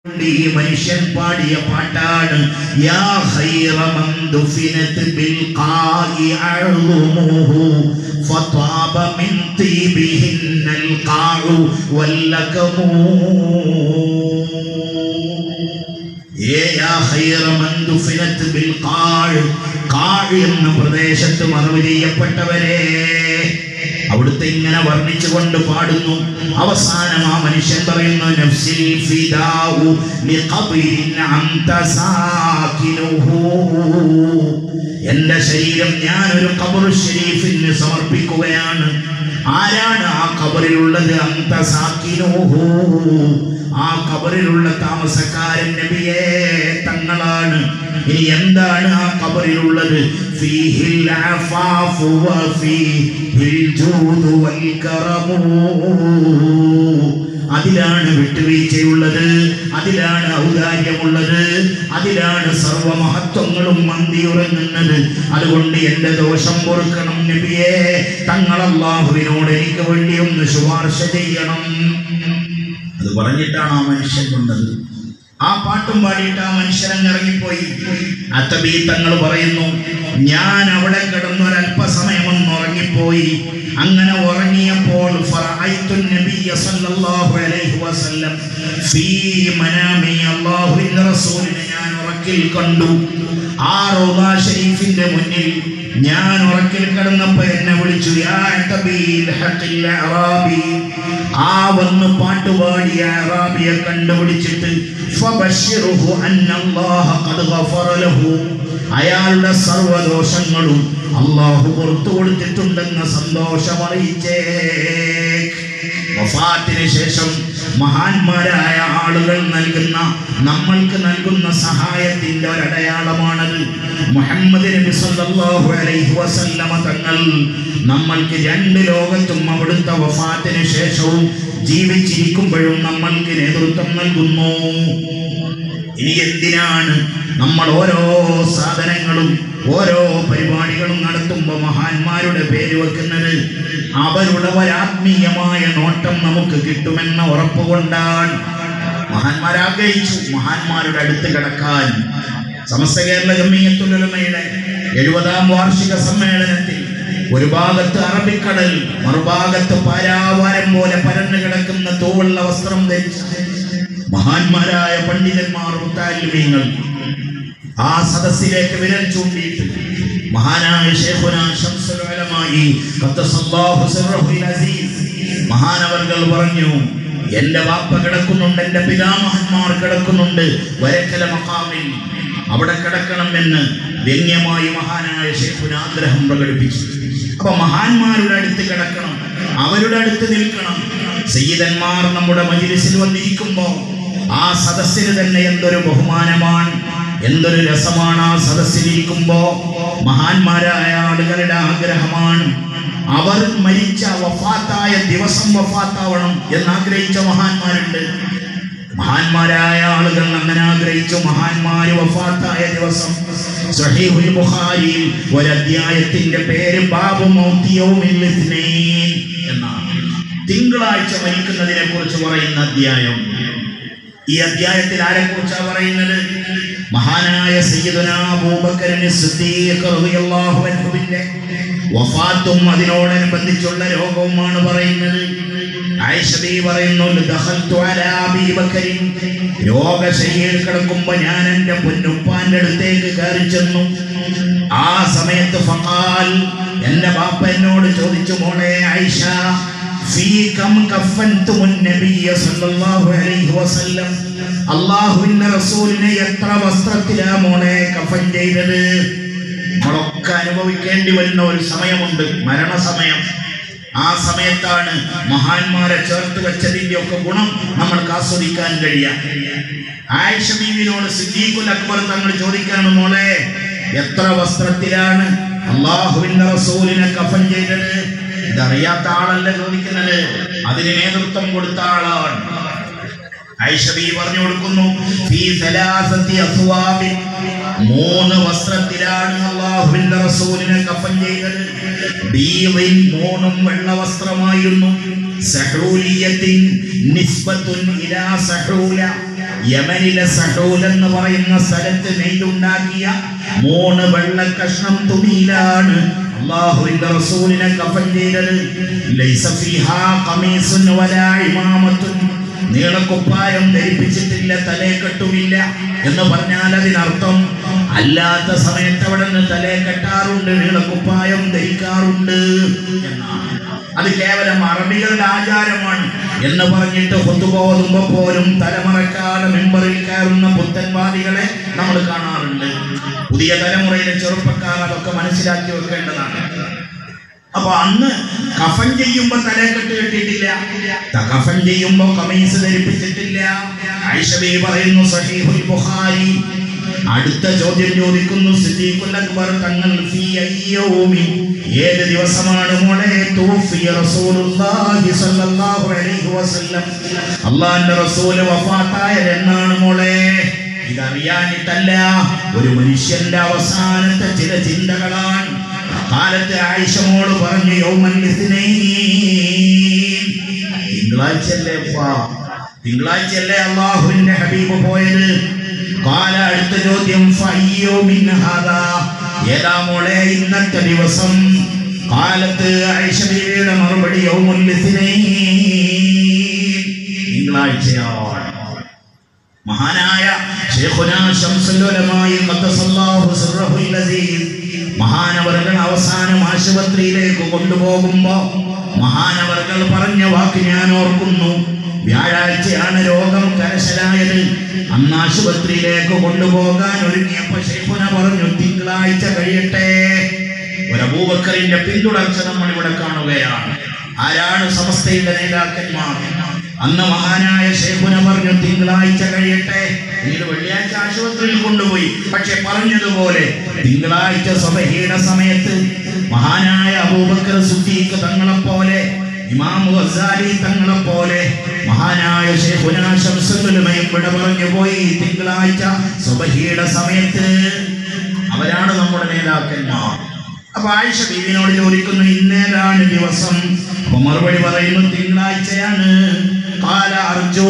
ഈ മനുഷ്യൻ പാടിയ പാട്ടാണ് യാ ഖൈറ മൻ ദുഫിനത് ബിൽ ഖാഇ അർളുമുഹു ഫതാബ മിൻ തീബിഹിന്നൽ ഖാഉ വല്ലകമു യാ ഖൈറ മൻ ദുഫിനത് ബിൽ ഖാഇ എന്ന പ്രദേശത്ത് മറവ് ചെയ്യപ്പെട്ടവരെ അവിടുത്തെ ഇങ്ങനെ വർണ്ണിച്ചുകൊണ്ട് പാടുന്നു. അവസാനം ആ മനുഷ്യൻ പറയുന്നു നഫ്സി ഫിദാഉ ലിഖബ്രിൻ അൻത സാകിനുഹു, എൻ്റെ ശരീരം ഞാൻ ഒരു ഖബർ ശരീഫിന് സമർപ്പിക്കുകയാണ്. ആരാണ് ആ ഖബറിലുള്ളത്? അൻത സാകിനുഹു, ആ ഖബറിലുള്ള താമസക്കാരൻ നബിയേ തങ്ങളാണ്. ഇനി എന്താണ് ആ ഖബറിലുള്ളത്? ഫീഹിൽ അഫാഫു വഫീഹിൽ ജൂദു വൽ കറമു, അതിലാണ് വിട്ടുവീഴ്ചയുള്ളത്, അതിലാണ് ഔദാര്യമുള്ളത്, അതിലാണ് സർവമഹത്വങ്ങളും മന്ദിയുറങ്ങുന്നത്. അതുകൊണ്ട് എൻ്റെ ദോഷം പൊറുക്കണം നബിയേ തങ്ങൾ, അല്ലാഹുവിനോട് എനിക്ക് വേണ്ടി ഒന്ന് ശുപാർശ ചെയ്യണം. അത് പറഞ്ഞിട്ടാണ് ആ മനുഷ്യൻ കൊണ്ടത്. ആ പാട്ടും പാടിയിട്ട് ആ മനുഷ്യൻ ഇറങ്ങിപ്പോയി. അത്തബീ തങ്ങൾ പറയുന്നു, ഞാൻ അവിടെ കിടന്നൊരല്പസമയം ഒന്ന് ഉറങ്ങിപ്പോയി. അങ്ങനെ ഉറങ്ങിയപ്പോൾ ഫറഅയ്തു നബിയ സല്ലല്ലാഹു അലൈഹി വസല്ലം ഫീ മനാമി, അല്ലാഹുവിന്റെ റസൂലിനെ ഞാൻ ഉറക്കിൽ കണ്ടു. ആ റൗള ശരീഫിന്റെ മുന്നിൽ ഞാൻ ഉറക്കിൽ കിടന്നപ്പോ എന്നെ വിളിച്ചു, യാ തബീൽ ഹഖിൽ അറാബി, ആ വന്ന് പാട്ടുപാടിയ അറാബിയെ കണ്ടുപിടിച്ചിട്ട് ഫബശ്ശിറുഹു അന്നല്ലാഹ ഖദ് ഗഫറ ലഹു, അയാളുടെ സർവദോഷങ്ങളും അല്ലാഹു പുറത്തു കൊടുത്തിട്ടുണ്ടെന്ന സന്തോഷം അറിയിച്ചേ. വഫാത്തിന് ശേഷം മഹാന്മാരായ ആളുകൾ നൽകുന്ന, നമ്മൾക്ക് നൽകുന്ന സഹായത്തിന്റെ ഒരടയാളമാണത്. മുഹമ്മദ് നബി സല്ലല്ലാഹു അലൈഹി വസല്ലമ തങ്ങൾ നമ്മൾക്ക് രണ്ട് ലോകത്തും അവിടുത്തെ വഫാത്തിന് ശേഷവും ജീവിച്ചിരിക്കുമ്പോഴും നമ്മൾക്ക് നേതൃത്വം നൽകുന്നു. ഇനി എന്തിനാണ് നമ്മൾ ഓരോ സാധനങ്ങളും ഓരോ പരിപാടികളും നടത്തുമ്പോൾ മഹാന്മാരുടെ പേര് വെക്കുന്നത്? അവരുടെ ഒരാത്മീയമായ നോട്ടം നമുക്ക് കിട്ടുമെന്ന ഉറപ്പുകൊണ്ടാണ്. മഹാന്മാർ ആഗ്രഹിച്ചു മഹാന്മാരുടെ അടുത്ത് കിടക്കാൻ. സമസ്ത കേരള ജംഇയ്യത്തുൽ ഉലമയുടെ 70ാം വാർഷിക സമ്മേളനത്തിൽ ഒരു ഭാഗത്ത് അറബിക്കടൽ, മറുഭാഗത്ത് പാരാവാരം പോലെ പരന്നു കിടക്കുന്ന തൂവെള്ള വസ്ത്രം ധരിച്ച മഹാന്മാരായ പണ്ഡിതന്മാർ, മുത്തഅല്ലിമീങ്ങൾ ആ സദസ്സിലേക്ക് വിരൽ ചൂണ്ടിയിട്ട് മഹാനായ ശൈഖുനാ ശംസുൽ ഉലമായി ഖദ്ദസല്ലാഹു സിർറഹുൽ അസീസ് മഹാനവർകൾ പറഞ്ഞു, എൻ്റെ വാപ്പ കിടക്കുന്നുണ്ട്, എൻ്റെ പിതാമഹന്മാർ കിടക്കുന്നുണ്ട് വരക്കല മഖാമിൽ, അവിടെ കിടക്കണമെന്ന് വ്യംഗ്യമായി മഹാനായ ശൈഖുനാ ആഗ്രഹം പ്രകടിപ്പിച്ചു. അപ്പൊ മഹാന്മാരുടെ അടുത്ത് കിടക്കണം, അവരുടെ അടുത്ത് നിൽക്കണം. സയ്യിദന്മാർ നമ്മുടെ മജ്‌ലിസിൽ വന്നിരിക്കുമ്പോൾ ആ സദസ്സിന് തന്നെ എന്തൊരു ബഹുമാനമാണ്, എന്തൊരു രസമാണ്. ആ സദസ്സിലിരിക്കുമ്പോ മഹാന്മാരായ ആളുകളുടെ ആഗ്രഹമാണ്, അവർ മരിച്ച വഫാത്തായ ദിവസം വഫാത്താവണം എന്നാഗ്രഹിച്ച മഹാന്മാരുണ്ട്. മഹാന്മാരായ ആളുകൾ അങ്ങനെ ആഗ്രഹിച്ചു. മഹാന്മാര് വഫാത്തായ ദിവസം സഹീഹുൽ ബുഖാരിയിൽ ഒരു അധ്യായത്തിന്റെ പേര് ബാബു മൗതി യൗമിൽ ഇത്നൈൻ എന്നാണ്. തിങ്കളാഴ്ച മരിക്കുന്നതിനെ കുറിച്ച് പറയുന്ന അധ്യായം. ഈ അധ്യായത്തിൽ ആരെ കുറിച്ചാണ് പറയുന്നത്? മഹാനായ സയ്യിദുനാ അബൂബക്കർ സിദ്ദീഖ് റളിയല്ലാഹു അൻഹുവിന്റെ വഫാത്തും അതിനോടനുബന്ധിച്ചുള്ള രോഗവുമാണ് പറയുന്നത്. ആയിഷ ബീവി പറയുന്നു, ദഖൽതു അലാ അബീ ബക്കർ, രോഗശയ്യയിൽ കിടക്കുമ്പോൾ ഞാൻ എൻ്റെ പൊന്നുപ്പാന്റെ അടുത്തേക്ക് കയറി ചെന്നു. ആ സമയത്ത് ഫഖാൽ, എൻ്റെ ബാപ്പ എന്നോട് ചോദിച്ചു, മോളെ ആയിഷ, ഫീകം കഫൻതുമുൻ നബിയ സല്ലല്ലാഹു അലൈഹി വസല്ലം, അല്ലാഹുവിന്റെ റസൂലിനെ എത്ര വസ്ത്രത്തിലാ മോളെ കഫൻ ചെയ്തത്? നമ്മളൊക്കെ അനുഭവിക്കേണ്ടി വരുന്ന ഒരു സമയമുണ്ട്, മരണസമയം. ആ സമയത്താണ് മഹാന്മാരെ ചേർത്ത് വെച്ചതിന്റെ ഒക്കെ ഗുണം നമ്മൾക്ക് ആസ്വദിക്കാൻ കഴിയാം. ആയിഷ ബീവിയോട് സിദ്ദീഖുൽ അക്ബർ തങ്ങൾ ചോദിക്കാണ്, മോളെ എത്ര വസ്ത്രത്തിലാണ് അല്ലാഹുവിന്റെ റസൂലിനെ കഫൻ ചെയ്തത്? ഇതറിയാത്ത ആളല്ല ചോദിക്കുന്നത്, അതിന് നേതൃത്വം കൊടുത്ത ആളാണ്. ആയിഷ ബീവി പറഞ്ഞു കൊടുക്കുന്നു, ഫീ സലാസത്തി അസ്വാബി, 3 വസ്ത്രത്തിലാണ് അല്ലാഹുവിന്റെ റസൂലിനെ കഫൻ ചെയ്തത്. ബീദിൻ 3 വെള്ള വസ്ത്രമായിരുന്നു, സഹൂലിയത്തിൻ നിസ്ബത്തുൻ ഇലാ സഹൂല. യമനിലെ സഹൂൽ എന്ന് പറയുന്ന സ്ഥലത്ത് നെയ്തുണ്ടാക്കിയ 3 വെള്ള കഷ്ണം തുണിയിലാണ് അല്ലാഹുവിന്റെ റസൂലിനെ കഫൻ ചെയ്തത്. ലൈസ ഫീഹാ ഖമീസുൻ വലാ ഇമാമത്തുൻ. നീളക്കുപ്പായം ധരിപ്പിച്ചിട്ടില്ല, തലയെക്കെട്ടുമില്ല എന്ന് പറഞ്ഞാൽ അതിനർത്ഥം അല്ലാത്ത സമയത്ത് അവിടെ നിന്ന് തലയെ കെട്ടാറുണ്ട്, നീളക്കുപ്പായം ധരിക്കാറുണ്ട് എന്നാണ്. അത് കേവലം അറബികളുടെ ആചാരമാണ് എന്ന് പറഞ്ഞിട്ട് ഖുതുബ ഓതുമ്പോ പോലും തലമറക്കാതെ മെമ്പറിൽ കയറുന്ന പുത്തൻവാദികളെ നമ്മൾ കാണാറുണ്ട്. പുതിയ തലമുറയിലെ ചെറുപ്പക്കാർ അതൊക്കെ മനസ്സിലാക്കി വെക്കേണ്ടതാണ്. അപ്പൊ അന്ന് കഫൻ ചെയ്യുമ്പോ തലക്കെട്ട് കെട്ടിയിട്ടില്ല, കഫൻ ചെയ്യുമ്പോ ഖമീസ് ധരിപ്പിച്ചിട്ടില്ല. ആയിഷ ബീവി പറയുന്നു സഹീഹുൽ ബുഖാരി. അടുത്ത ചോദ്യം ചോദിക്കുന്നു സിദ്ദീഖുൽ അക്ബർ തങ്ങൾ ഫീ അയ്യൗമി, ഏത് ദിവസമാണ് മോളെ തൂഫിയ റസൂലുള്ളാഹി സ്വല്ലല്ലാഹു അലൈഹി വസല്ലം, അല്ലാഹുവിന്റെ റസൂൽ വഫാത്തായത് എന്നാണ് മോളെ? ഇതറിയാനിട്ടല്ല, ഒരു മനുഷ്യന്റെ അവസാനത്തെ ചില ചിന്തകളാണ്. കാലത്ത് ആയിഷമോട് പറഞ്ഞു യൗമൽ ഇസ്നൈൻ, തിങ്കളാഴ്ചയല്ലേ അല്ലാഹുവിന്റെ ഹബീബ് പോയത്. കാല അടുത്ത ചോദ്യം ഫയ്യോ മിൻ ഹാദാ, ഏതാ മോളെ ഇന്നത്തെ ദിവസം? കാലത്ത് ആയിഷ ബീവിയുടെ മറുപടി യൗമുൽ ഇസ്നൈൻ, തിങ്കളാഴ്ചയാണ്. മഹാനായ ശൈഖുനാ ശംസുൽ ഉലമാ ഖദ്ദസല്ലാഹു സിർറഹുൽ അസീസ് മഹാനവർകൾ അവസാനം ആശുപത്രിയിലേക്ക് കൊണ്ടുപോകുമ്പോ മഹാനവർകൾ പറഞ്ഞ വാക്ക് ഞാൻ ഓർക്കുന്നു. വ്യാഴാഴ്ചയാണ് രോഗം കരശലായത്. അന്ന് ആശുപത്രിയിലേക്ക് കൊണ്ടുപോകാൻ ഒരുങ്ങിയപ്പോ ശൈഖുന പറഞ്ഞു തിങ്കളാഴ്ച കഴിയട്ടെ. ഒരു അബൂബക്കറിന്റെ പിന്തുടർച്ച നമ്മൾ ഇവിടെ കാണുകയാണ്. ആരാണ് സമസ്തയുടെ നേതാക്കന്മാർ? അന്ന് മഹാനായ ശൈഖുന പറഞ്ഞു തിങ്കളാഴ്ച കഴിയട്ടെ. പിന്നീട് വെള്ളിയാഴ്ച ആശുപത്രിയിൽ കൊണ്ടുപോയി. പക്ഷെ പറഞ്ഞതുപോലെ തിങ്കളാഴ്ച സുബഹിയുടെ സമയത്ത് മഹാനായ അബൂബക്കർ സിദ്ദീഖ് തങ്ങളെപ്പോലെ, ഇമാം ഗസാലി തങ്ങളെപ്പോലെ, മഹാനായ ശൈഖുനാ ശംസുൽ ഉലമയും ഇവിടെ പറഞ്ഞു പോയി തിങ്കളാഴ്ച സുബഹിയുടെ സമയത്ത്. അവരാണ് നമ്മുടെ നേതാക്കന്മാർ. അപ്പൊ ആയിഷ ബീവിനോട് ചോദിക്കുന്നു ഇന്നേതാണ് ദിവസം? അപ്പൊ മറുപടി പറയുന്നു തിങ്കളാഴ്ചയാണ്. ഖാല അർജു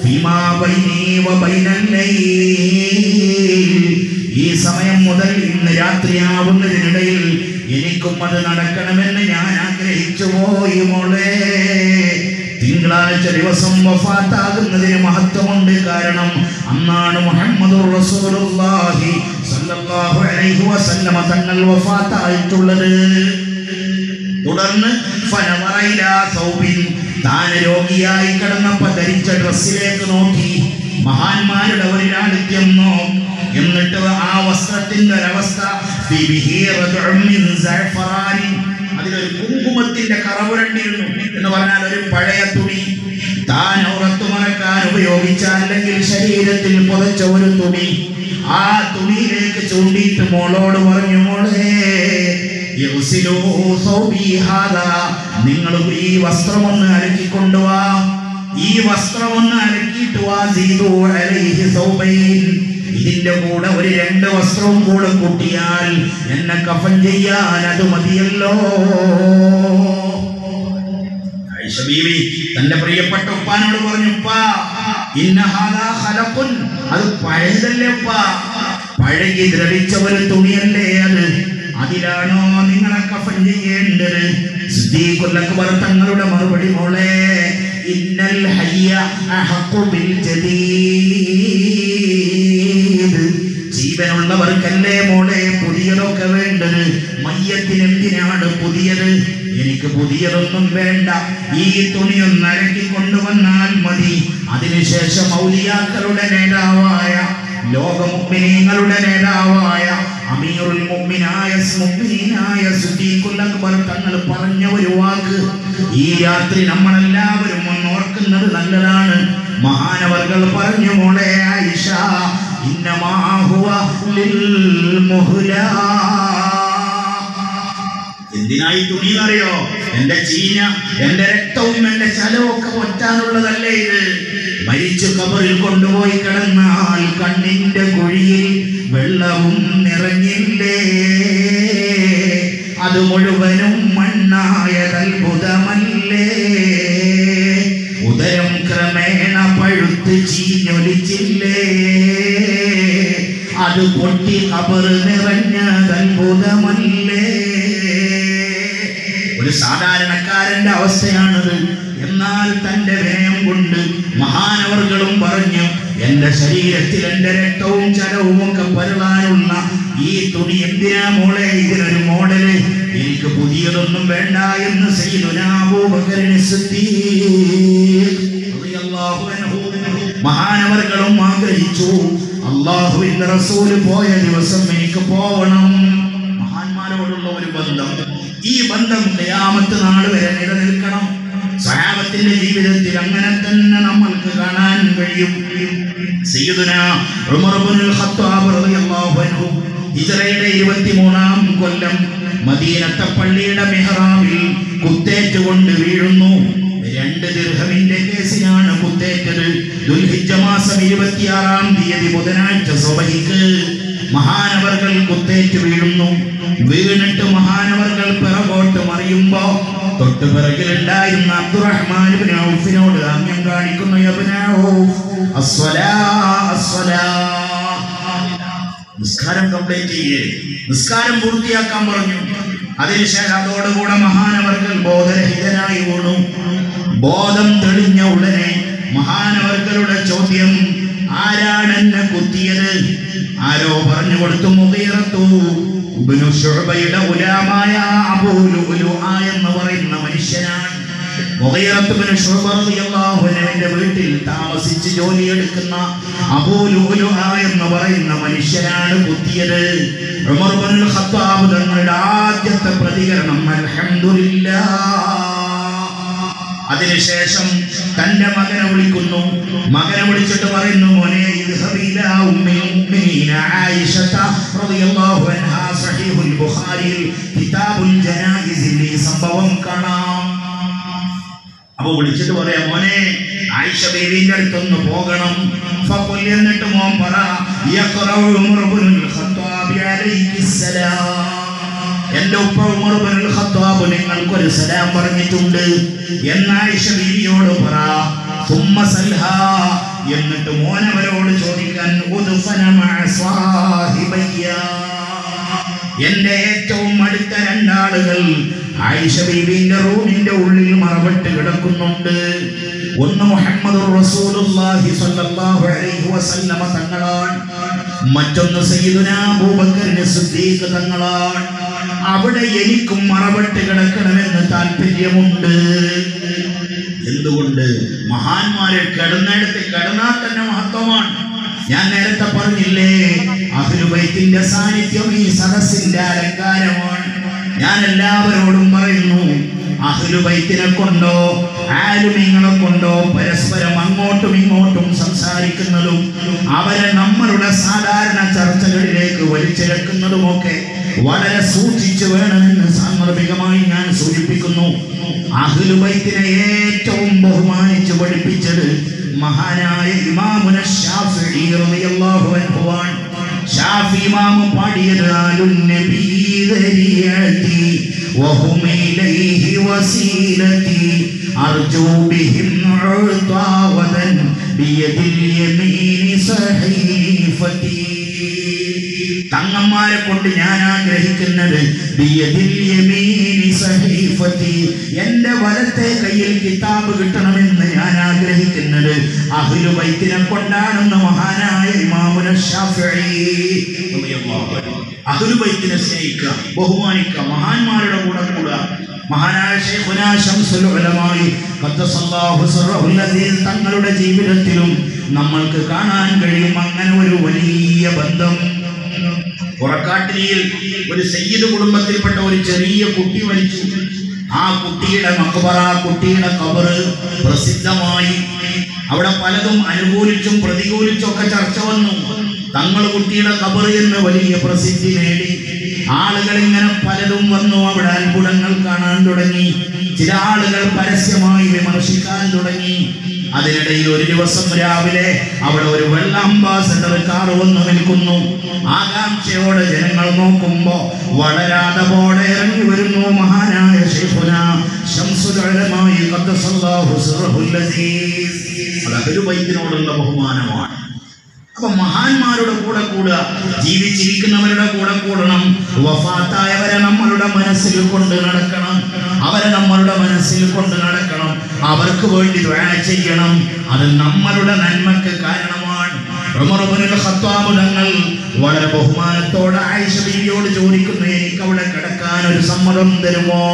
ഫീമാ ബൈനി വബൈനൽ ലൈൽ, ഈ സമയം മുതൽ ഇന്ന് രാത്രിയാവുന്നതിനിടയിൽ എനിക്കും അത് നടക്കണമെന്ന് ഞാൻ ആഗ്രഹിച്ചു പോയി മോളെ. തിങ്കളാഴ്ച ദിവസം വഫാത്താകുന്നതിന് മഹത്വമുണ്ട്. കാരണം അന്നാണ് മുഹമ്മദുർ റസൂലുള്ളാഹി സ്വല്ലല്ലാഹു അലൈഹി വസല്ലമ തങ്ങൾ വഫാത്തായിട്ടുള്ളത്. തുടർന്ന് ഫനവറയിലാ സൗബിൻ, താൻ രോഗിയായി കിടന്നപ്പോ ധരിച്ച ഡ്രസ്സിലേക്ക് നോക്കി. മഹാന്മാരുടെ ഒരു ലാളിത്യം നോക്കി. എന്നിട്ട് ആ വസ്ത്രത്തിന്റെ ഒരവസ്ഥ, അതിലൊരു കുങ്കുമത്തിന്റെ കറവുരണ്ടിരുന്നു എന്ന് പറഞ്ഞാൽ ഒരു പഴയ തുണി, താൻ ഔറത്ത് മറക്കാൻ ഉപയോഗിച്ച അല്ലെങ്കിൽ ശരീരത്തിൽ പുതച്ച ഒരു തുണി. ആ തുണിയിലേക്ക് ചൂണ്ടിയിട്ട് മോളോട് പറഞ്ഞു മോളെ നിങ്ങൾ ഈ വസ്ത്രമൊന്ന് അലക്കിക്കൊണ്ടുവാ, ഈ വസ്ത്രമൊന്ന് അലക്കിയിട്ട് വാ. ഇതിന്റെ കൂടെ ഒരു 2 വസ്ത്രവും കൂടെ കൂട്ടിയാൽ എന്നെ കഫൻ ചെയ്യാൻ അത് മതിയല്ലോ. ആയിഷ ബീവി തന്റെ പ്രിയപ്പെട്ട ഉപ്പാനോട് പറഞ്ഞു ഉപ്പാ ഇന്ന ഹാദാ ഖലഖുൻ, അത് പഴയതല്ലേ ഉപ്പാ, പഴകി ദ്രവിച്ച ഒരു തുണിയല്ലേ അത്, അതിലാണോ നിങ്ങളെ കഫൻ ചെയ്യേണ്ടത്? സിദ്ദീഖുൽ അക്ബർ തങ്ങളുടെ മറുപടി മോളെ ഇന്നൽ ഹയ്യ അഹഖു ബിൽ ജദീദ്, ജീവനുള്ളവർക്കല്ലേ മോളെ പുതിയതൊക്കെ വേണ്ടത്, മയ്യത്തിന് എന്തിനാണ് പുതിയത്? എനിക്ക് പുതിയതൊന്നും വേണ്ട, ഈ തുണിയൊന്ന് അരക്കി കൊണ്ടുവന്നാൽ മതി. അതിനുശേഷം ഔലിയാക്കളുടെ നേതാവായ, ലോക മുഅ്മിനീങ്ങളുടെ നേതാവായ അമീറുൽ മുഅ്മിനായ സിദ്ദീഖുൽ അക്ബർ തങ്ങൾ പറഞ്ഞ ഒരു വാക്ക് ഈ രാത്രി നമ്മളെല്ലാവരും ഓർക്കുന്നത് നല്ലതാണ്. മഹാനവർകൾ പറഞ്ഞു മോളെ ആയിഷ ഇന്നമാ ഹുവ ലിൽ മുഹ്ലാ, എന്തിനായി തുണി അറിയോ? എന്റെ ചീഞ്ഞ, എന്റെ രക്തവും എന്റെ ചലവും ഒക്കെ ഒറ്റാനുള്ളതല്ലേ ഇത്. മരിച്ചു കബറിൽ കൊണ്ടുപോയി കിടന്നാൽ കണ്ണിന്റെ കുഴിയിൽ വെള്ളവും നിറഞ്ഞില്ലേ, അത് മുഴുവനും മണ്ണായത് അത്ഭുതമല്ലേ. തുണിയല്ലേ, അത് പൊട്ടി ഖബർ നിറഞ്ഞത് അത്ഭുതമല്ലേ. ഒരു സാധാരണക്കാരന്റെ അവസ്ഥയാണത്. എന്നാൽ തന്റെ വിനയം കൊണ്ട് മഹാനവർകളും പറഞ്ഞു, എന്റെ ശരീരത്തിൽ എന്റെ രക്തവും ചലവും ഒക്കെ പരളാനുള്ള ഈ തുണി എന്തിനാ മോളെ, ഇതിനൊരു മോഡല്, എനിക്ക് പുതിയതൊന്നും വേണ്ട എന്ന് സയ്യിദുനാ അബൂബക്കർ സിദ്ദീഖ് റളിയല്ലാഹു അൻഹു മഹാനവർകളും ആഗ്രഹിച്ചു. അല്ലാഹുവിന്റെ റസൂൽ പോയ ദിവസം എനിക്ക് പോവണം. മഹാന്മാരോടുള്ള ഒരു ബന്ധം, ഈ ബന്ധം ഖിയാമത്ത് നാൾ വരെ നിലനിൽക്കണം. സഹാബത്തിന്റെ ജീവിതത്തിൽ അങ്ങനെ തന്നെ നമ്മൾക്ക് കാണാൻ കഴിയും. സയ്യിദുനാ ഉമർ ഇബ്നുൽ ഖത്താബ് റളിയല്ലാഹു അൻഹു ഹിജ്റയുടെ 23-ാം കൊല്ലം മദീനത്തെ പള്ളിയുടെ മിഹ്റാബിൽ കുത്തേറ്റുകൊണ്ട് വീഴുന്നു. 2 ദിർഹമിന്റെ കേസിനാണ് കുത്തേറ്റത്. ദുൽഹിജ്ജ മാസം 26-ാം തീയതി ബുധനാഴ്ച സുബഹിക്ക് മഹാനവർകൾ കുത്തേറ്റ് വീഴുന്നു. വീണിട്ട് മഹാനവർകൾ പിറകോട്ട് മറിയുമ്പോ തൊട്ട് പിറകിലുണ്ടായിരുന്ന അബ്ദുറഹ്മാൻ ഇബ്നു ഔഫിനോട് ആംഗ്യം കാണിക്കുന്നു. യബ്ന ഔഫ്, അസ്സലാ അസ്സലാ, നിസ്കാരം കംപ്ലീറ്റ് ചെയ്യേ, നിസ്കാരം പൂർത്തിയാക്കാൻ പറഞ്ഞു. അതിനുശേഷം അതോടുകൂടെ മഹാനവർകൾ ബോധരഹിതനായി വീണു. ബോധം തെളിഞ്ഞ ഉടനെ മഹാനവർകളുടെ ചോദ്യം, ആരാണ് എന്നെ കുത്തിയത്? ആരോ പറഞ്ഞു കൊടുത്തു, മുഗീറത്തു ഇബ്നു ശുഅബയുടെ ഗുലാമായ അബൂ ലുഅ്ലുഅ എന്ന് പറയുന്ന മനുഷ്യനാണ്. മുഗീറത്ത് ഇബ്നു ശുഅബ റളിയല്ലാഹു അൻഹുവിന്റെ വീട്ടിൽ താമസിച്ച് ജോലിയെടുക്കുന്ന അബൂ ലുഅ്ലുഅ എന്ന് പറയുന്ന മനുഷ്യനാണ് കുത്തിയത്. ഉമർ ഇബ്നുൽ ഖത്താബ് തങ്ങളുടെ ആദ്യത്തെ പ്രതികരണം അൽഹംദുലില്ലാഹ്. അതിനുശേഷം തന്റെ മകനെ വിളിക്കുന്നു. മകനെ വിളിച്ചിട്ട് പറയുന്നു, മോനെ ഇദ്ഹബ് ഇലാ ഉമ്മിൽ മുഅ്മിനീന ആയിഷത റളിയല്ലാഹു അൻഹാ, സഹീഹുൽ ബുഖാരിയിൽ കിതാബുൽ ജനായിസിൽ ഈ സംഭവം കാണാം. അപ്പോൾ വിളിച്ചിട്ട് പറയാം, മോനെ ആയിഷ ബീവിന്റെ അടുത്തൊന്ന് പോകണം. ഫഖുൽ, എന്നിട്ട് മോൻ പറ, യഖറഉ ഉമർ ഇബ്നുൽ ഖത്താബ് അലൈഹിസ്സലാം, എന്റെ ഉപ്പ ഉമർ ഇബ്നുൽ ഖത്താബ് നിങ്ങൾക്കൊരു സലാം പറഞ്ഞിട്ടുണ്ട് എന്ന് ആയിഷ ബീവിയോട് പറ. സുമ്മ സൽഹാ, എന്നിട്ട് മോനവരോട് ചോദിക്കാൻ, ഉദ്ഫന മഅ സ്വാഹിബയ്യ, എന്റെ ഏറ്റവും അടുത്ത 2 ആളുകൾ ആയിഷ ബീവിന്റെ റൂമിന്റെ ഉള്ളിൽ മറവിട്ട് കിടക്കുന്നുണ്ട്. ഒന്ന് മുഹമ്മദുർ റസൂലുള്ളാഹി സ്വല്ലല്ലാഹു അലൈഹി വസല്ലമ തങ്ങളാണ്, മറ്റൊന്ന് സയ്യിദുനാ അബൂബക്കർ സിദ്ദീഖ് തങ്ങളാണ്. അവിടെ എനിക്കും മറവിട്ട് കിടക്കണമെന്ന് താല്പര്യമുണ്ട്. എന്തുകൊണ്ട്? മഹാന്മാരെ കിടന്നിടത്ത് കിടന്നാൽ തന്നെ മഹത്വമാണ്. ഞാൻ നേരത്തെ പറഞ്ഞില്ലേ, അഹ്ലു ബൈത്തിന്റെ സാന്നിധ്യം ഈ സദസ്സിന്റെ അലങ്കാരമാണ്. ഞാൻ എല്ലാവരോടും പറയുന്നു, അഹ്ലു ബൈത്തിനെ കൊണ്ടോ ആലിമീങ്ങളെ കൊണ്ടോ പരസ്പരം അങ്ങോട്ടും ഇങ്ങോട്ടും സംസാരിക്കുന്നതും അവരെ നമ്മളുടെ സാധാരണ ചർച്ചകളിലേക്ക് വലിച്ചിഴക്കുന്നതുമൊക്കെ വളരെ സൂക്ഷിച്ചു വേണമെന്ന് സാന്ദർഭികമായി ഞാൻ സൂചിപ്പിക്കുന്നു. അഹ്ലു ബൈത്തിനെ ഏറ്റവും ബഹുമാനിച്ച് പഠിപ്പിച്ചത് മഹാനായ ഇമാമുന ശാഫിഈ റളിയല്ലാഹു അൻഹു ആണ്. ഷാഫി ഇമാം പാടിയത്, ആലുൻ നബി ദരിയതി വഹും ഇലൈഹി വസീലതി അർജു ബിഹിം ഉതാവദൻ ബിയദിൽ യമീനി സഹീഫതി. തങ്ങന്മാരെ കൊണ്ട് ഞാൻ ആഗ്രഹിക്കുന്നത് ബിയദിൽ യമീനി സഹീഫതി, എന്റെ വലത്തെ കയ്യിൽ കിതാബ് കിട്ടണമെന്ന് ഞാൻ ആഗ്രഹിക്കുന്നത് അഹ്ലു ബൈത്തിനെ കൊണ്ടാണെന്ന് മഹാനായ ഇമാമുന ശാഫിഈ റളിയല്ലാഹു അൻഹു. അഹ്ലു ബൈത്തിനെ സ്നേഹിക്കുക, ബഹുമാനിക്കുക, മഹാന്മാരുടെ കൂടെ കൂടുക. മഹാനായ ശൈഖുനാ ശംസുൽ ഉലമായി ഖദ്ദസല്ലാഹു സിർറഹുൽ അസീസ് തങ്ങളുടെ ജീവിതത്തിലും നമ്മൾക്ക് കാണാൻ കഴിയും അങ്ങനെ ഒരു വലിയ ബന്ധം. പുറക്കാട്ടിരിയിൽ ഒരു സയ്യിദ് കുടുംബത്തിൽപ്പെട്ട ഒരു ചെറിയ കുട്ടി മരിച്ചു. ആ കുട്ടിയുടെ മഖ്ബറ, കുട്ടിയുടെ ഖബർ പ്രസിദ്ധമായി. അവിടെ പലതും അനുകൂലിച്ചും പ്രതികൂലിച്ചും ഒക്കെ ചർച്ച വന്നു. തങ്ങൾ കുട്ടിയുടെ ഖബർ എന്ന് വലിയ പ്രസിദ്ധി നേടി. ആളുകൾ ഇങ്ങനെ പലതും വന്നു അവിടെ അത്ഭുതങ്ങൾ കാണാൻ തുടങ്ങി. ചില ആളുകൾ പരസ്യമായി വിമർശിക്കാൻ തുടങ്ങി. അതിനിടയിൽ ഒരു ദിവസം രാവിലെ അവിടെ ഒരു വെള്ള അംബാസഡർ കാർ വന്നു നിൽക്കുന്നു. ആകാംക്ഷയോടെ ജനങ്ങൾ നോക്കുമ്പോ വളരാതെ പോലെ ഇറങ്ങി വരുന്നു മഹാനായ ശൈഖുനാ ശംസുൽ ഉലമായി ഖദ്ദസല്ലാഹു സിർറഹുൽ അസീസ്. അത് അഹ്ലു ബൈത്തിനോടുള്ള ബഹുമാനമാണ്. അപ്പൊ മഹാന്മാരുടെ കൂടെ കൂടുക, ജീവിച്ചിരിക്കുന്നവരുടെ കൂടെ കൂടണം. വഫാത്തായവരെ നമ്മളുടെ മനസ്സിൽ കൊണ്ട് നടക്കണം, അവരെ നമ്മളുടെ മനസ്സിൽ കൊണ്ട് നടക്കണം, അവർക്ക് വേണ്ടി ദുആ ചെയ്യണം. അത് നമ്മളുടെ നന്മക്ക് കാരണമാണ്. ഉമർ ഇബ്നുൽ ഖത്താബ് തങ്ങൾ വളരെ ബഹുമാനത്തോടെ ആയിഷ ബീവിയോട് ചോദിക്കുന്നു, എനിക്ക് അവിടെ കിടക്കാൻ ഒരു സമ്മതം തരുമോ?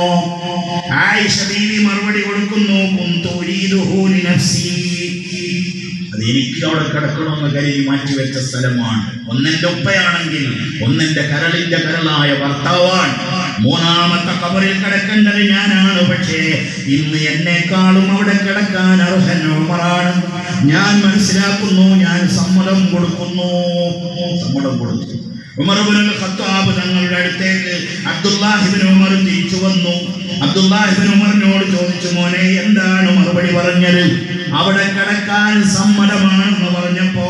ആയിഷ ബീവി മറുപടി കൊടുക്കുന്നു, കുന്തു ഉരീദുഹു ലിനഫ്സി, അത് എനിക്ക് അവിടെ കിടക്കണമെന്ന് കരുതി മാറ്റിവെച്ച സ്ഥലമാണ്. ഒന്നെന്റെ ഉപ്പയാണെങ്കിൽ ഒന്നെന്റെ കരളിന്റെ കരളായ ഭർത്താവാണ്. മൂന്നാമത്തെ ഖബറിൽ കിടക്കേണ്ടത് ഞാനാണ്. പക്ഷേ ഇന്ന് എന്നെക്കാളും അവിടെ കിടക്കാൻ അർഹൻ ഉമറാണ്. ഞാൻ മനസ്സിലാക്കുന്നു, ഞാൻ സമ്മതം കൊടുക്കുന്നു. ഉമർ ഇബ്നുൽ ഖത്താബ് തങ്ങളുടെ അടുത്തേക്ക് അബ്ദുല്ലാഹ് ഇബ്നു ഉമർ തിരിച്ചു വന്നു. അബ്ദുല്ലാഹ് ഇബ്നു ഉമറിനോട് ചോദിച്ചു, മോനെ എന്താണ് മറുപടി പറഞ്ഞത്? അവിടെ കിടക്കാൻ സമ്മതമാണെന്ന് പറഞ്ഞപ്പോ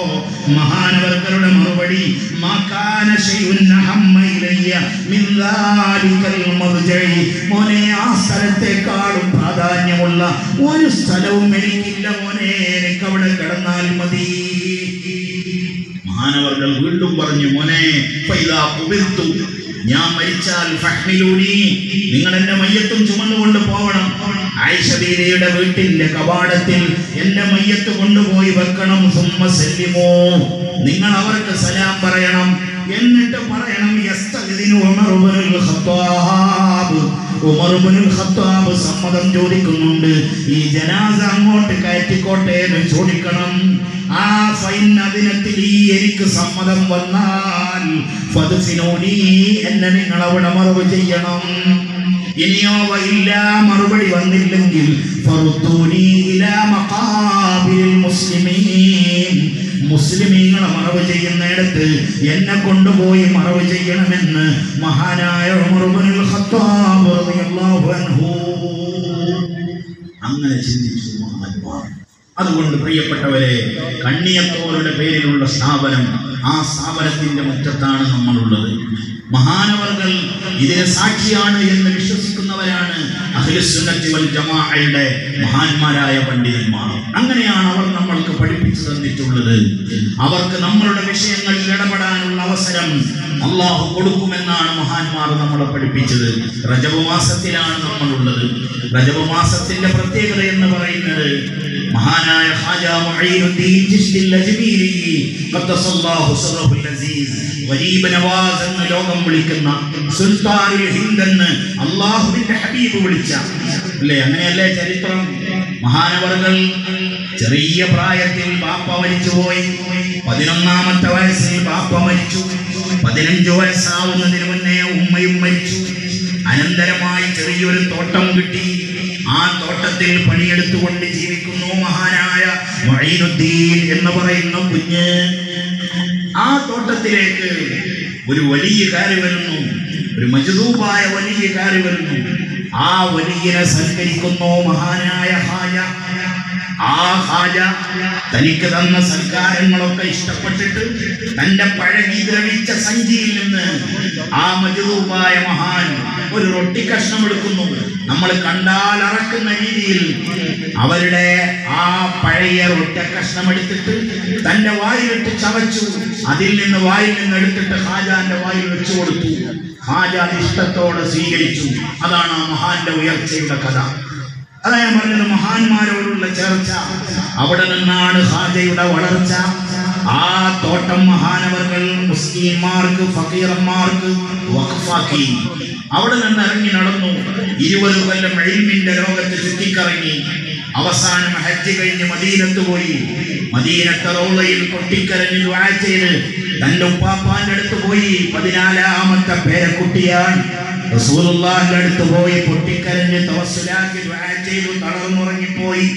മഹാനവർകളുടെ മറുപടി, മാകാന ശൈഉൻ അഹമ്മ ഇലയ്യ മിൻ ദാലികൽ മർജഇ, മോനെ ആ സ്ഥലത്തെക്കാളും പ്രാധാന്യമുള്ള ഒരു സ്ഥലവും എനിക്കില്ല മോനെ, എനിക്ക് അവിടെ കിടന്നാൽ മതി. മഹാനവർകൾ വീണ്ടും പറഞ്ഞു, മോനെ ഫൈദാ ഖുബിൽതു, ഞാൻ മരിച്ചാൽ ഫഹ്മിലൂനി, നിങ്ങൾ എന്റെ മയ്യത്തും ചുമന്നുകൊണ്ട് പോകണം. ആയിഷ ബീവിയുടെ വീട്ടിന്റെ കവാടത്തിൽ എന്റെ മയ്യത്ത് കൊണ്ടുപോയി വെക്കണം. സുമ്മ സല്ലിമോ, നിങ്ങൾ അവർക്ക് സലാം പറയണം. എന്നിട്ട് പറയണം, യസ്തഗ്ദിനു ഉമർ ഇബ്നുൽ ഖത്താബ്, ഉമർ ഇബ്നുൽ ഖത്താബ് സമ്മതം ചോദിക്കുന്നുണ്ട്, ഈ ജനാസ അങ്ങോട്ട് കയറ്റിക്കോട്ടെ എന്ന് ചോദിക്കണം. ആ ഫൈനദിനത്തിൽ എനിക്ക് സമ്മതം വന്നാൽ ഫദ്ഫിനൂനി, എന്നെ നിങ്ങൾ അവിടെ മറവ് ചെയ്യണം. ഇനിയോ ഇല്ല, മറുപടി വന്നില്ലെങ്കിൽ ഫറുദ്ദൂനി ഇലാ മഖാബിരിൽ മുസ്ലിമീൻ, മുസ്ലിമീങ്ങളെ മറവ് ചെയ്യുന്നിടത്ത് എന്നെ കൊണ്ടുപോയി മറവ് ചെയ്യണമെന്ന് മഹാനായ ഉമർ ഇബ്നുൽ ഖത്താബ് റളിയല്ലാഹു അൻഹു അങ്ങനെ ചിന്തിച്ചു മഹാന്മാർ. അതുകൊണ്ട് പ്രിയപ്പെട്ടവരെ, കണ്ണിയത്തോരുടെ പേരിലുള്ള സ്ഥാപനം, ആ സ്ഥാപനത്തിന്റെ മുറ്റത്താണ് നമ്മളുള്ളത്. മഹാനവർകൾ ഇതിന് സാക്ഷിയാണ് എന്ന് വിശ്വസിക്കുന്നവരാണ് അഹ്ലുസുന്നത്തി വൽ ജമാഅയുടെ മഹാന്മാരായ പണ്ഡിതന്മാർ. അങ്ങനെയാണ് അവർ നമ്മൾക്ക് പഠിപ്പിച്ചു തന്നിട്ടുള്ളത്. അവർക്ക് നമ്മളുടെ വിഷയങ്ങളിൽ ഇടപെടാനുള്ള അവസരം അള്ളാഹു കൊടുക്കുമെന്നാണ് മഹാന്മാർ നമ്മളെ പഠിപ്പിച്ചത്. റജബ് മാസത്തിലാണ് നമ്മളുള്ളത്. റജബ് മാസത്തിന്റെ പ്രത്യേകത എന്ന് പറയുന്നത് മഹാനായ ഖാജ മുഈനുദ്ദീൻ ചിശ്തിൽ അജ്മീരി ഖദ്ദസല്ലാഹു സിറഹുൽ അസീസ്, ഗരീബ് നവാസ് എന്ന് ലോകം വിളിക്കുന്ന സുൽത്താനുൽ ഹിന്ദ് എന്ന് അല്ലാഹുവിന്റെ ഹബീബ് വിളിച്ച, അല്ലേ? അങ്ങനെയല്ലേ ചരിത്രം. മഹാനവർകൾ ചെറിയ പ്രായത്തിൽ ബാപ്പ മരിച്ചുപോയി. 11ാമത്തെ വയസ്സിൽ ബാപ്പ മരിച്ചു. 15 വയസ്സാവുന്നതിന് മുന്നേ ഉമ്മയും മരിച്ചു. അനന്തരമായി ചെറിയൊരു തോട്ടം കിട്ടി. ആ തോട്ടത്തിൽ പണിയെടുത്തുകൊണ്ട് ജീവിക്കുന്നു മഹാനായ മുഈനുദ്ദീൻ എന്ന് പറയുന്ന കുഞ്ഞ്. ആ തോട്ടത്തിലേക്ക് ഒരു വലിയ കാര്യം വരുന്നു, ഒരു മജ്ദൂബായ വലിയ കാര്യം വരുന്നു. ആ വലിയനെ സൽക്കരിക്കുന്നു മഹാനായ ഖാജ. ആ ഖാജ തനിക്ക് തന്ന സൽക്കാരങ്ങളൊക്കെ ഇഷ്ടപ്പെട്ടിട്ട് തന്റെ പഴകി ദ്രവിച്ച സഞ്ചിയിൽ നിന്ന് ആ മജ്ദൂബായ മഹാൻ ഒരു റൊട്ടി കഷ്ണം എടുക്കുന്നു. നമ്മൾ കണ്ടാൽ അറക്കുന്ന രീതിയിൽ അവരുടെ ആ പഴയ റൊട്ടി കഷ്ണം എടുത്തിട്ട് തന്റെ വായിലിട്ട് ചവച്ചു. അതിൽ നിന്ന് വായിൽ നിന്ന് എടുത്തിട്ട് ഖാജാന്റെ വായിൽ വെച്ചു കൊടുത്തു. ഖാജ ഇഷ്ടത്തോടെ സ്വീകരിച്ചു. അതാണ് ആ മഹാന്റെ ഉയർച്ചയുടെ കഥ. അതാ ഞാൻ പറഞ്ഞത്, മഹാന്മാരോടുള്ള ചേർച്ച. അവിടെ നിന്നാണ് ഖാജയുടെ വളർച്ച. ആ തോട്ടം മഹാനവർകൾ മുസ്ലിംമാർക്ക്, ഫക്കീറന്മാർക്ക് വഖഫാക്കി. അവിടെ നിന്ന് ഇറങ്ങി നടന്നു. 20 കൊല്ലം ഇൽമിന്റെ ലോകത്ത് ചുറ്റിക്കറങ്ങി. അവസാനം ഹജ്ജ് കഴിഞ്ഞ് മദീനത്ത് പോയി. മദീനത്തെ റൗളയിൽ പൊട്ടിക്കരഞ്ഞ് ദുആ ചെയ്ത് തന്റെ ഉപ്പാപ്പാന്റെ അടുത്ത് പോയി. 14ാമത്തെ പേരക്കുട്ടിയാണ്. റസൂലുള്ളാഹിന്റെ അടുത്ത് പോയി പൊട്ടിക്കരഞ്ഞ് തവസ്സുലാക്കി ദുആ ചെയ്തു. തളർന്നുറങ്ങിപ്പോയി.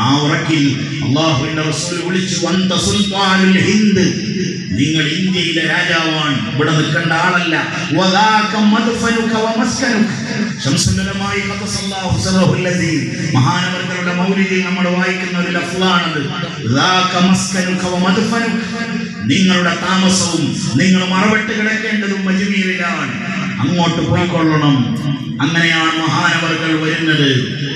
ആ ഉറക്കിൽ അല്ലാഹുവിന്റെ റസൂൽ വിളിച്ചു, അന്ത സുൽത്താനുൽ ഹിന്ദ്, നിങ്ങൾ ഇന്ത്യയിലെ രാജാവാണ്, ഇവിടെ നിൽക്കേണ്ട ആളല്ല. വദാക മദ്ഫനുക വമസ്കനുക. ശംസുല്ലമായി ഖദ്ദസല്ലാഹു സിറഹുൽ അസീസ് മഹാനവർകളുടെ മൗലിദിൽ നമ്മൾ വായിക്കുന്ന ഒരു ലഫ്ളാണത്. വദാക മസ്കനുക വമദ്ഫനുക, നിങ്ങളുടെ താമസവും നിങ്ങൾ മറവിട്ട് കിടക്കേണ്ടതും അജ്മീറിലാണ്, അങ്ങോട്ട് പോയിക്കൊള്ളണം. അങ്ങനെയാണ് മഹാനവർകൾ വരുന്നത്.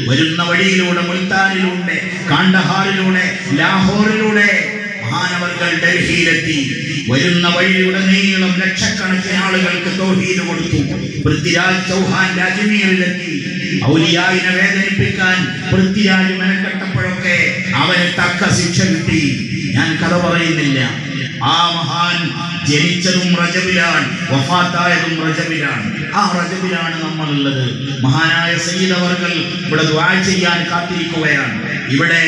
വരുന്ന വഴിയിലൂടെ മുൽത്താനിലൂടെ, കാണ്ഡഹാറിലൂടെ, ലാഹോറിലൂടെ മഹാനവർകൾ ഡൽഹിയിലെത്തി. വരുന്ന വഴിയുടെ നീളം ലക്ഷക്കണക്കിന് ആളുകൾക്ക് തൗഹീദ് കൊടുത്തു. പൃഥ്വിരാജ് ചൗഹാൻ അജ്മീറിലെത്തി. ഔലിയായിനെ വേദനിപ്പിക്കാൻ പൃഥ്വിരാജ് മെനക്കെട്ടപ്പോഴൊക്കെ അവന് തക്ക ശിക്ഷ കിട്ടി. ഞാൻ കഥ പറയുന്നില്ല. ആ മഹാൻ ജനിച്ചതും റജബിലാണ്, വഫാത്തായതും റജബിലാണ്. ആ റജബിലാണ് നമ്മളുള്ളത്. മഹാനായ സയ്യിദ് അവർകൾ ഇവിടെ ദുആ ചെയ്യാൻ കാത്തിരിക്കുകയാണ്. ഇവിടെ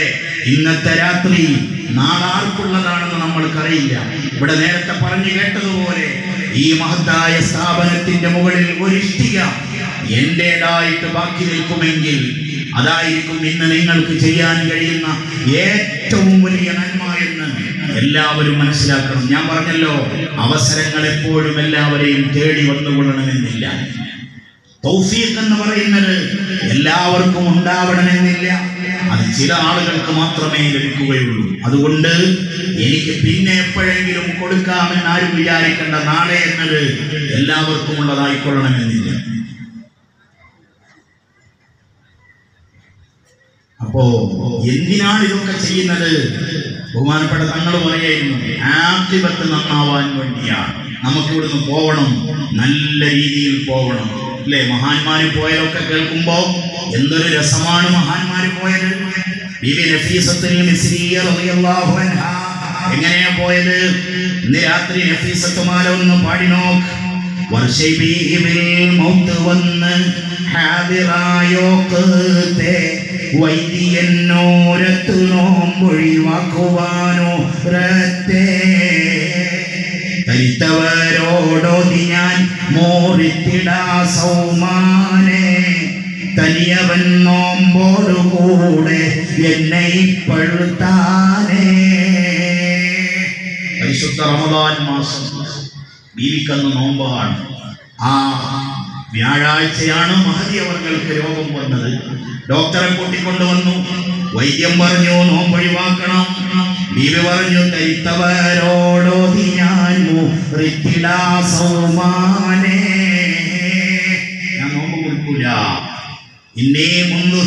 ഇന്നത്തെ രാത്രി നാളാർക്കുള്ളതാണെന്ന് നമ്മൾക്കറിയില്ല. ഇവിടെ നേരത്തെ പറഞ്ഞു കേട്ടതുപോലെ ഈ മഹത്തായ സ്ഥാപനത്തിന്റെ മുകളിൽ ഒരു ഇഷ്ടിക എന്റേതായിട്ട് ബാക്കി നിൽക്കുമെങ്കിൽ അതായിരിക്കും ഇന്ന് നിങ്ങൾക്ക് ചെയ്യാൻ കഴിയുന്ന ഏറ്റവും വലിയ നന്മ എന്ന് എല്ലാവരും മനസ്സിലാക്കണം. ഞാൻ പറഞ്ഞല്ലോ, അവസരങ്ങൾ എപ്പോഴും എല്ലാവരെയും തേടി വന്നുകൊള്ളണമെന്നില്ല. തൗഫീഖ് എന്ന് പറയുന്നത് എല്ലാവർക്കും ഉണ്ടാവണമെന്നില്ല. അത് ചില ആളുകൾക്ക് മാത്രമേ ലഭിക്കുകയുള്ളൂ. അതുകൊണ്ട് എനിക്ക് പിന്നെ എപ്പോഴെങ്കിലും കൊടുക്കാമെന്ന് ആരും വിചാരിക്കേണ്ട. നാളെ എന്നത് എല്ലാവർക്കും ഉള്ളതായിക്കൊള്ളണമെന്നില്ല. അപ്പോ എന്തിനാണ് ഇതൊക്കെ ചെയ്യുന്നത്? ബഹുമാനപ്പെട്ട തങ്ങൾ പറയായിരുന്നു, ആഖിബത്ത് നന്നാവാൻ വേണ്ടിയാണ്. നമുക്കിവിടുന്ന് പോവണം, നല്ല രീതിയിൽ പോവണം, അല്ലേ? മഹാന്മാര് പോയതൊക്കെ കേൾക്കുമ്പോ എന്തൊരു രസമാണ് മഹാന്മാര് പോയത്. ബീബി നഫീസത്തുൽ മിസ്രിയ്യ റളിയല്ലാഹു അൻഹാ എങ്ങനെയാ പോയത്? ഇന്ന് രാത്രി നഫീസത്ത് മാല ഒന്ന് പാടി നോക്ക്. വർഷബീബിൽ മൗത്ത് വന്ന് ഹാദിറായോക്കത്തെ വൈദ്യന്നോരത്ത് നോമ്പൊഴിവാക്കുവാനോ രത്തെ തരിത്തവരോടോതി ഞാൻ മോറിത്തിടാ സൗമാനെ തനിയവൻ നോമ്പോടുകൂടെ എന്നെ ഇപ്പഴുത്താനേ. പരിശുദ്ധ റമദാൻ മാസം ബീവിക്കന്ന് നോമ്പാണ്. ആ വ്യാഴാഴ്ചയാണ് മഹദി അവർക്ക് രോഗം വന്നത്. ഡോക്ടറെ കൂട്ടിക്കൊണ്ടുവന്നു. വൈദ്യം പറഞ്ഞു നോമ്പൊഴിവാക്കണം. ബീവി പറഞ്ഞു തരിത്തവരോടോതി ഞാൻ മോറിത്തിടാ സൗമാനെ, ഞാൻ നോമ്പ് കൊടുക്കൂല. ഇന്നേ മുൻപ്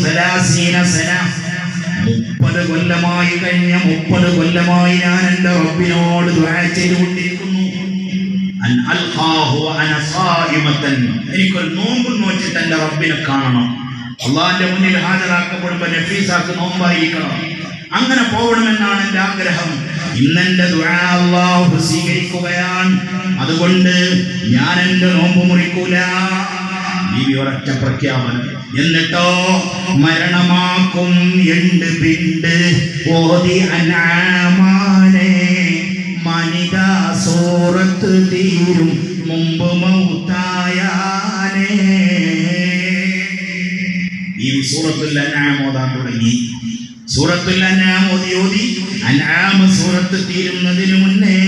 30 കൊല്ലമായി കഴിഞ്ഞ 30 കൊല്ലമായി ഞാൻ എൻ്റെ റബ്ബിനോട് ദുആ ചെയ്തുകൊണ്ടിരിക്കുന്നു. എനിക്കൊരു നോമ്പ് നോച്ചിട്ട് എൻ്റെ റബ്ബിനെ കാണണം. അള്ളാഹിന്റെ മുന്നിൽ ഹാജരാക്കപ്പെടുമ്പോ നഫീസാക്ക് നോമ്പായിരിക്കണം. അങ്ങനെ പോകണമെന്നാണ് എൻ്റെ ആഗ്രഹം. ഇന്നെന്റെ ദുആ അല്ലാഹു സ്വീകരിക്കുകയാണ്. അതുകൊണ്ട് ഞാൻ എൻ്റെ നോമ്പ് മുറിക്കൂല. ബീവി ഒരൊറ്റ പ്രഖ്യാപനം. എന്നിട്ടോ മരണമാക്കും എണ്ട് പിണ്ട് ഓതി അനാമാനെ മനിത സൂറത്ത് തീരും മുമ്പ് മൗത്തായാനേ. ഈ സൂറത്തുൽ അൻആം ഓതാൻ തുടങ്ങി. സൂറത്തുൽ അൻആം ഓതി അൻആം സൂറത്ത് തീരുന്നതിന് മുന്നേ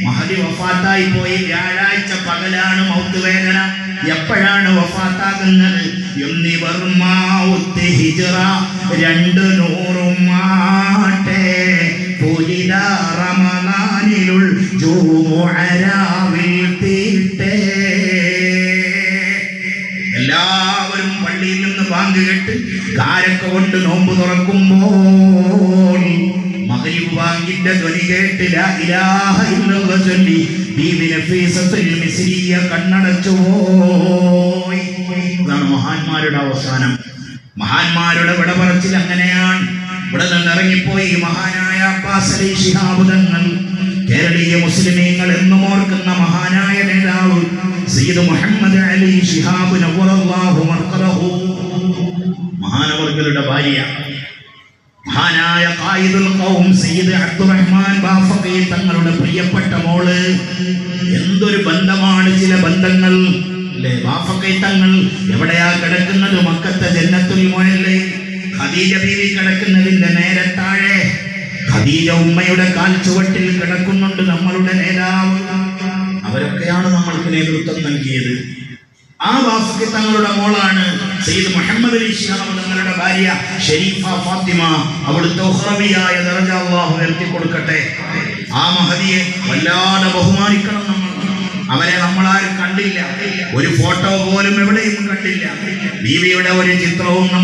മഹദി വഫാത്തായി പോയി. വ്യാഴാഴ്ച പകലാണ് മൗത്ത് വേദന. എപ്പോഴാണ് വഫാത്താകുന്നത്? എന്നിവർ മൗത്ത് ഹിജ്റ 200 മാട്ടെ പൂജിത റമളാനിലുൾ ജുമുഅരാവിൽ തീട്ടെ. എല്ലാവരും പള്ളിയിൽ നിന്ന് ബാങ്ക് കേട്ട് കാരക്ക കൊണ്ട് നോമ്പ് തുറക്കുമ്പോൾ മഗ്രിബ് ബാങ്കിന്റെ ധ്വനി കേട്ട് ലാ ഇലാഹ ഇല്ലല്ലാഹ് ചൊല്ലി ബീവി നഫീസത്തുൽ മിസ്രിയ്യ കണ്ണടച്ചു പോയി. ഇതാണ് മഹാന്മാരുടെ അവസാനം. മഹാന്മാരുടെ വിട പറച്ചിൽ അങ്ങനെയാണ്. ഇവിടെ നിന്ന് ഇറങ്ങിപ്പോയി മഹാനായ അബ്ബാസ് അലി ശിഹാബ് തങ്ങൾ. കേരളീയ മുസ്ലിമീങ്ങൾ എന്നും ഓർക്കുന്ന മഹാനായ നേതാവ് സയ്യിദ് മുഹമ്മദ് അലി ശിഹാബ് നവ്വറല്ലാഹു മർഖറഹു. മഹാനവർകളുടെ ഭാര്യ മഹാനായ ഖായിദുൽ ഖൗം സയ്യിദ് അബ്ദുറഹ്മാൻ ബാഫഖി തങ്ങളുടെ പ്രിയപ്പെട്ട മോള്. എന്തൊരു ബന്ധമാണ് ചില ബന്ധങ്ങൾ, അല്ലേ? ബാഫഖി തങ്ങൾ എവിടെയാ കിടക്കുന്നത്? മക്കത്തെ ജന്നത്തുൽ മുഅല്ല. ഖദീജ ബീവി കിടക്കുന്നതിന്റെ നേരെ താഴെ ഖദീജ ഉമ്മയുടെ കാൽ ചുവട്ടിൽ കിടക്കുന്നുണ്ട് നമ്മളുടെ നേതാവ്. അവരൊക്കെയാണ് നമ്മൾക്ക് നേതൃത്വം നൽകിയത്. ആ ബാഫഖി തങ്ങളുടെ മോളാണ് സയ്യിദ് മുഹമ്മദ് അലി ശിഹാബ് തങ്ങളുടെ ഭാര്യ ഷരീഫ ഫാത്തിമ. അവിടുത്തെ ഉഖ്റവിയായ ദറജ അല്ലാഹു ഉയർത്തി കൊടുക്കട്ടെ. ആ മഹദിയെ വല്ലാതെ ബഹുമാനിക്കണം നമ്മൾ. അവരെ നമ്മളാരും കണ്ടില്ല, ഒരു ഫോട്ടോ പോലും എവിടെയും കണ്ടില്ല. ബീവിയുടെ ഒരു ചിത്രവും